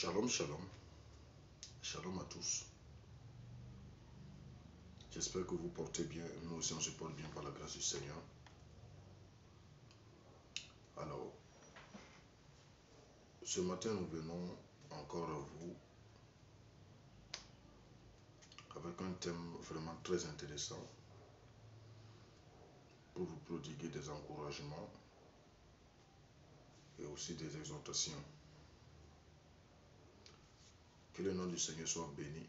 Shalom, shalom. Shalom à tous. J'espère que vous portez bien. Nous aussi, on se porte bien par la grâce du Seigneur. Alors, ce matin, nous venons encore à vous avec un thème vraiment très intéressant pour vous prodiguer des encouragements et aussi des exhortations. Que le nom du Seigneur soit béni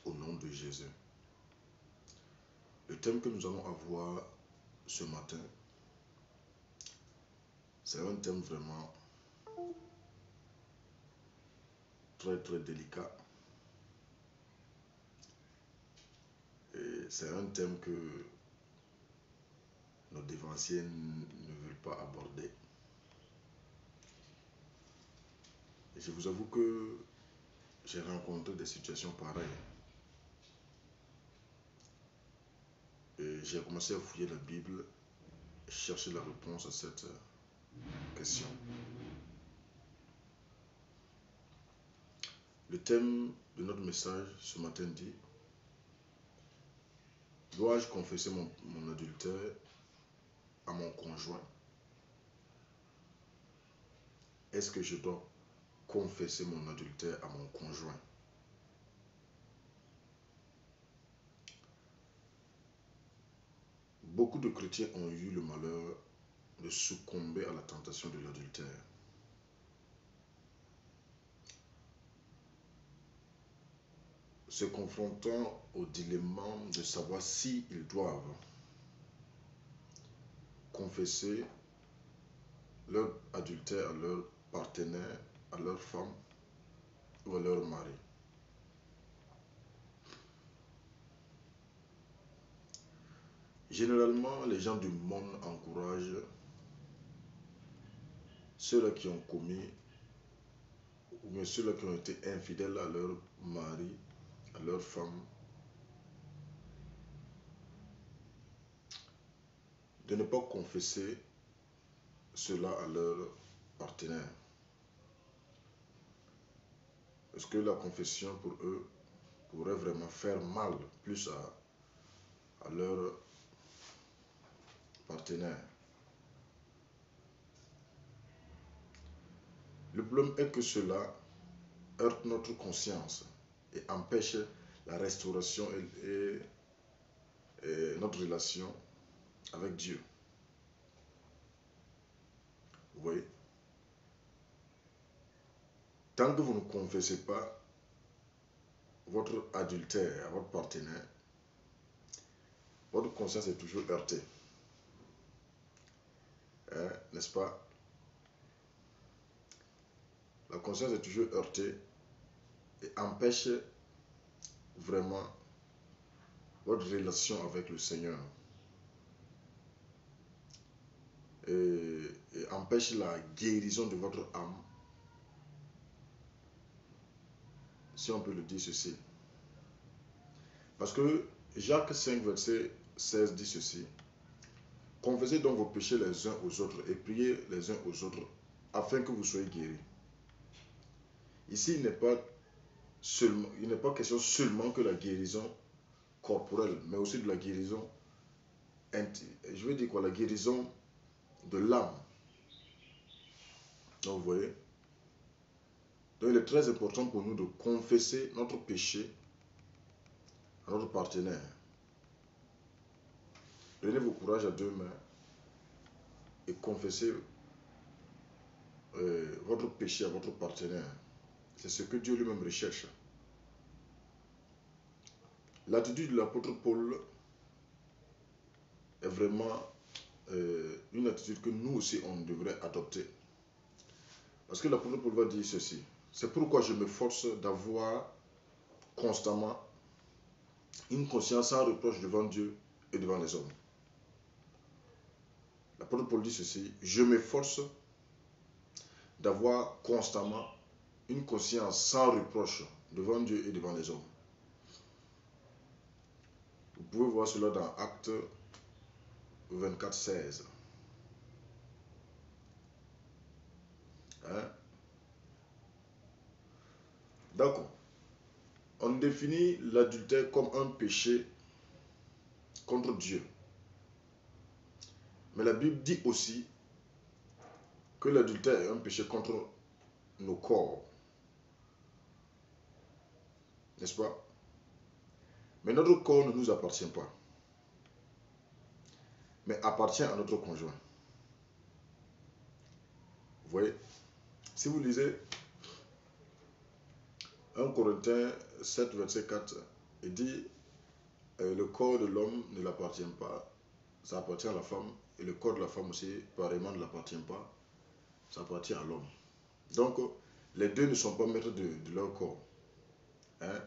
au nom de Jésus. Le thème que nous allons avoir ce matin, c'est un thème vraiment très très délicat. Et c'est un thème que nos dévanciers ne veulent pas aborder. Et je vous avoue que j'ai rencontré des situations pareilles. Et j'ai commencé à fouiller la Bible et chercher la réponse à cette question. Le thème de notre message ce matin dit: dois-je confesser mon adultère à mon conjoint? Est-ce que je dois confesser mon adultère à mon conjoint? Beaucoup de chrétiens ont eu le malheur de succomber à la tentation de l'adultère. Se confrontant au dilemme de savoir s'ils doivent confesser leur adultère à leur partenaire, à leur femme ou à leur mari. Généralement, les gens du monde encouragent ceux-là qui ont commis, ou bien ceux-là qui ont été infidèles à leur mari, à leur femme, de ne pas confesser cela à leur partenaire. Parce que la confession pour eux pourrait vraiment faire mal plus à leur partenaire. Le problème est que cela heurte notre conscience et empêche la restauration et notre relation avec Dieu. Vous voyez? Tant que vous ne confessez pas votre adultère à votre partenaire, votre conscience est toujours heurtée. N'est-ce pas? La conscience est toujours heurtée et empêche vraiment votre relation avec le Seigneur. Et empêche la guérison de votre âme, si on peut le dire ceci. Parce que Jacques 5, verset 16 dit ceci: confessez donc vos péchés les uns aux autres et priez les uns aux autres afin que vous soyez guéris. Ici, il n'est pas question seulement que la guérison corporelle, mais aussi de la guérison, je veux dire quoi, la guérison de l'âme. Donc vous voyez, donc il est très important pour nous de confesser notre péché à notre partenaire. Prenez vos courage à deux mains et confessez votre péché à votre partenaire. C'est ce que Dieu lui-même recherche. L'attitude de l'apôtre Paul est vraiment une attitude que nous aussi on devrait adopter. Parce que l'apôtre Paul va dire ceci: c'est pourquoi je m'efforce d'avoir constamment une conscience sans reproche devant Dieu et devant les hommes. L'apôtre Paul dit ceci: je m'efforce d'avoir constamment une conscience sans reproche devant Dieu et devant les hommes. Vous pouvez voir cela dans Actes 24, 16. D'accord. On définit l'adultère comme un péché contre Dieu. Mais la Bible dit aussi que l'adultère est un péché contre nos corps. N'est-ce pas? Mais notre corps ne nous appartient pas, mais appartient à notre conjoint. Vous voyez? Si vous lisez 1 Corinthiens 7, verset 4, il dit le corps de l'homme ne l'appartient pas, ça appartient à la femme, et le corps de la femme aussi, pareillement, ne l'appartient pas, ça appartient à l'homme. Donc, les deux ne sont pas maîtres de leur corps, hein,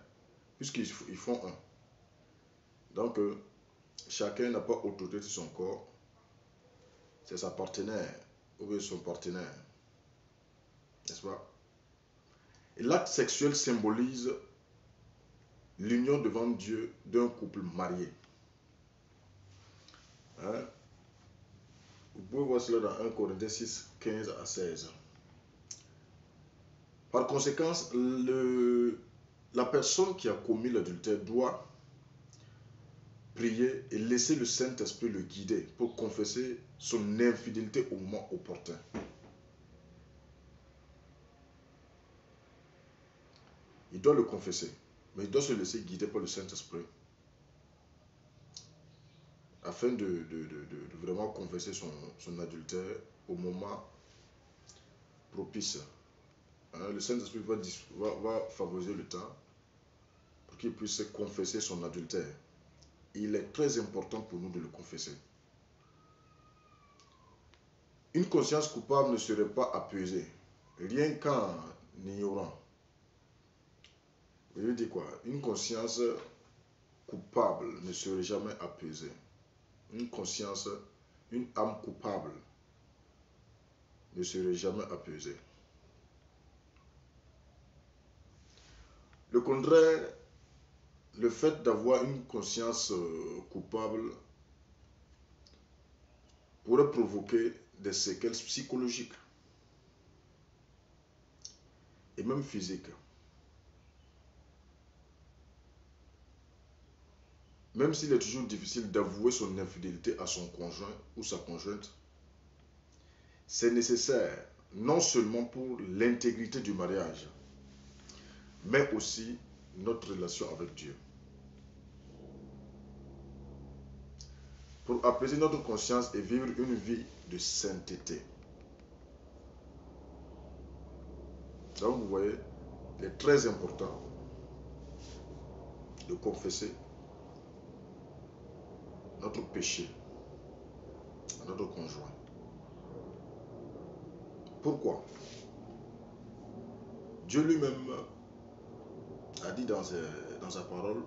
puisqu'ils font un. Donc, chacun n'a pas autorité sur son corps, c'est sa partenaire ou bien son partenaire, n'est-ce pas? Et l'acte sexuel symbolise l'union devant Dieu d'un couple marié. Hein? Vous pouvez voir cela dans 1 Corinthiens 6, 15 à 16. Par conséquent, la personne qui a commis l'adultère doit prier et laisser le Saint-Esprit le guider pour confesser son infidélité au moment opportun. Il doit le confesser, mais il doit se laisser guider par le Saint-Esprit afin de vraiment confesser son adultère au moment propice. Hein, le Saint-Esprit va favoriser le temps pour qu'il puisse confesser son adultère. Il est très important pour nous de le confesser. Une conscience coupable ne serait pas apaisée, rien qu'en ignorant. Je veux dire quoi? Une conscience coupable ne serait jamais apaisée. Une conscience, une âme coupable ne serait jamais apaisée. Le contraire, le fait d'avoir une conscience coupable pourrait provoquer des séquelles psychologiques et même physiques. Même s'il est toujours difficile d'avouer son infidélité à son conjoint ou sa conjointe, c'est nécessaire non seulement pour l'intégrité du mariage, mais aussi notre relation avec Dieu. Pour apaiser notre conscience et vivre une vie de sainteté. Donc vous voyez, il est très important de confesser notre péché à notre conjoint. Pourquoi? Dieu lui-même a dit dans sa parole,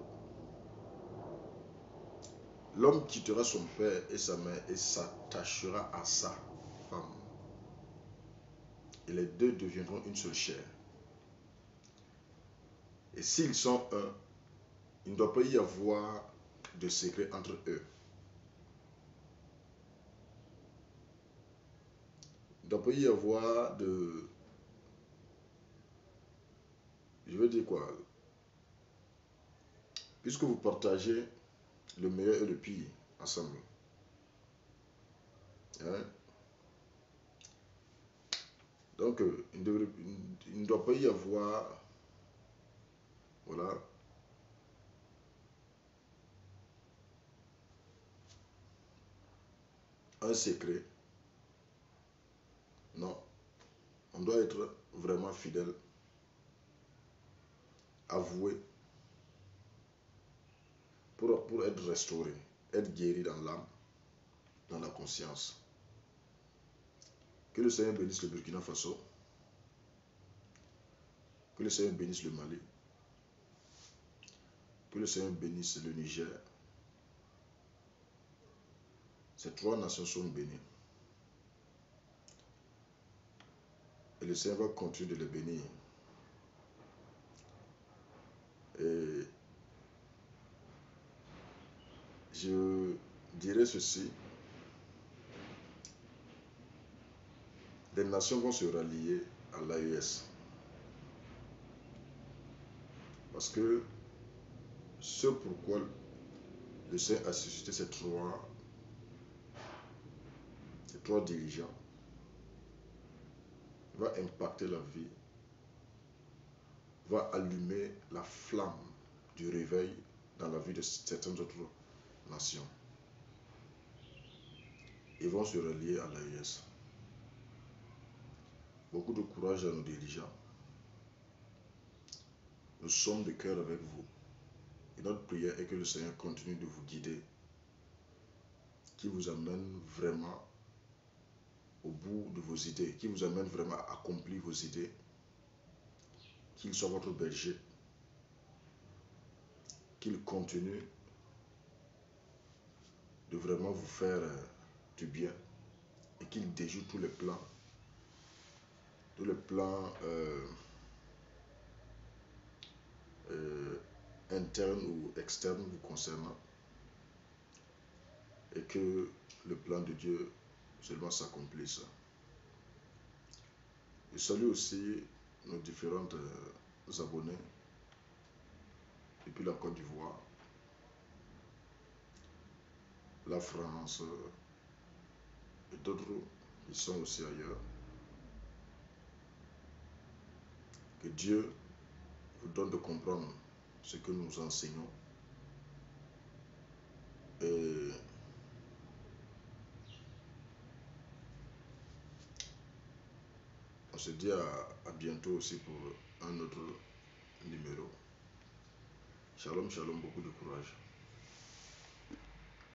l'homme quittera son père et sa mère et s'attachera à sa femme. Et les deux deviendront une seule chair. Et s'ils sont un, il ne doit pas y avoir de secret entre eux. Il ne doit pas y avoir de... Je veux dire quoi? Puisque vous partagez le meilleur et le pire ensemble. Hein? Donc, il ne doit pas y avoir, voilà, un secret. Non, on doit être vraiment fidèle, avoué, pour être restauré, être guéri dans l'âme, dans la conscience. Que le Seigneur bénisse le Burkina Faso, que le Seigneur bénisse le Mali, que le Seigneur bénisse le Niger. Ces trois nations sont bénies. Et le Seigneur va continuer de les bénir. Et je dirais ceci, les nations vont se rallier à l'AES. Parce que ce pourquoi le Seigneur a suscité ces trois dirigeants va impacter la vie, va allumer la flamme du réveil dans la vie de certaines autres nations. Ils vont se relier à l'AES. Beaucoup de courage à nos dirigeants. Nous sommes de cœur avec vous. Et notre prière est que le Seigneur continue de vous guider, qu'il vous amène vraiment au bout de vos idées, qu'il vous amène vraiment à accomplir vos idées, qu'il soit votre berger, qu'il continue de vraiment vous faire du bien et qu'il déjoue tous les plans internes ou externes vous concernant, et que le plan de Dieu seulement s'accomplisse. Je salue aussi nos différentes abonnés depuis la Côte d'Ivoire, la France et d'autres qui sont aussi ailleurs. Que Dieu vous donne de comprendre ce que nous enseignons. Et on se dit à bientôt aussi pour un autre numéro. Shalom, shalom, beaucoup de courage.